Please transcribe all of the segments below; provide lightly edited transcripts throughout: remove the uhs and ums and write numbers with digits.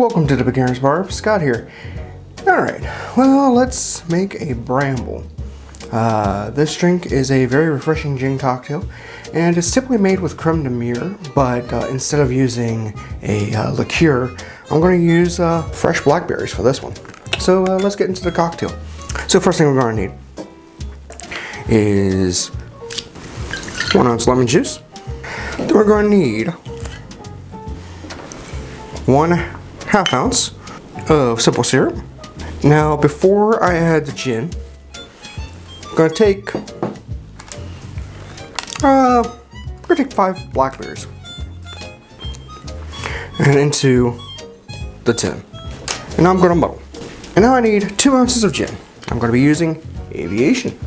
Welcome to the Beginner's Bar. Scott here. Alright, well, let's make a Bramble. This drink is a very refreshing gin cocktail, and it's typically made with creme de menthe, but instead of using a liqueur, I'm going to use fresh blackberries for this one. So let's get into the cocktail. So first thing we're going to need is 1 ounce lemon juice. Then we're going to need 1/2 ounce of simple syrup. Now, before I add the gin, I'm going to take 5 blackberries and into the tin. And now I'm going to muddle. And now I need 2 ounces of gin. I'm going to be using Aviation.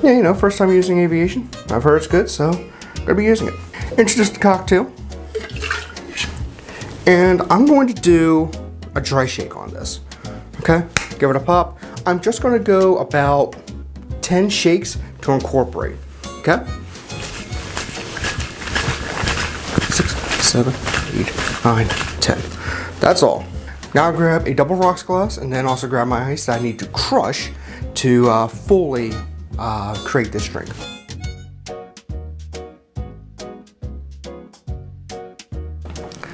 Yeah, you know, first time using Aviation. I've heard it's good, so I'm going to be using it. Introduce the cocktail. And I'm going to do a dry shake on this. Okay, give it a pop. I'm just going to go about 10 shakes to incorporate. Okay? 6, 7, 8, 9, 10. That's all. Now I grab a double rocks glass and then also grab my ice that I need to crush to fully create this drink.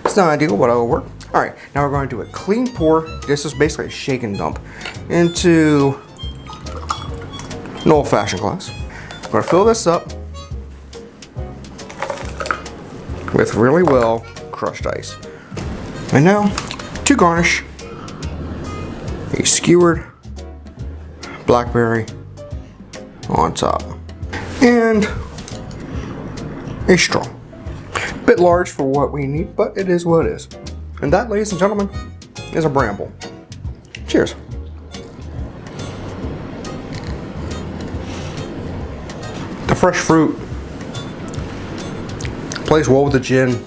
It's not ideal, but it'll work. All right, now we're going to do a clean pour. This is basically a shake and dump into an old-fashioned glass. I'm going to fill this up with really well crushed ice. And now, to garnish, a skewered blackberry on top and a straw. Bit large for what we need, but it is what it is. And that, ladies and gentlemen, is a Bramble. Cheers. The fresh fruit plays well with the gin.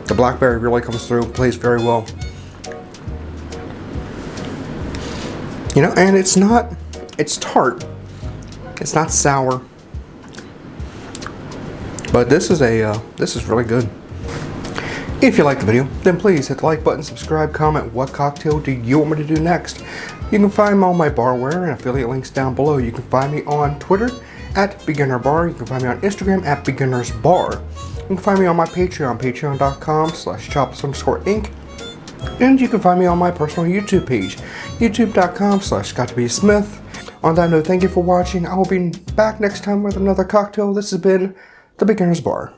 The blackberry really comes through, plays very well. You know, and it's tart. It's not sour. But this is really good. If you liked the video, then please hit the like button, subscribe, comment what cocktail do you want me to do next. You can find all my barware and affiliate links down below. You can find me on Twitter at Beginner Bar. You can find me on Instagram at Beginners Bar. You can find me on my Patreon, patreon.com/chops_inc. And you can find me on my personal YouTube page, youtube.com/ScottTBSmith. On that note, thank you for watching. I will be back next time with another cocktail. This has been the Beginner's Bar.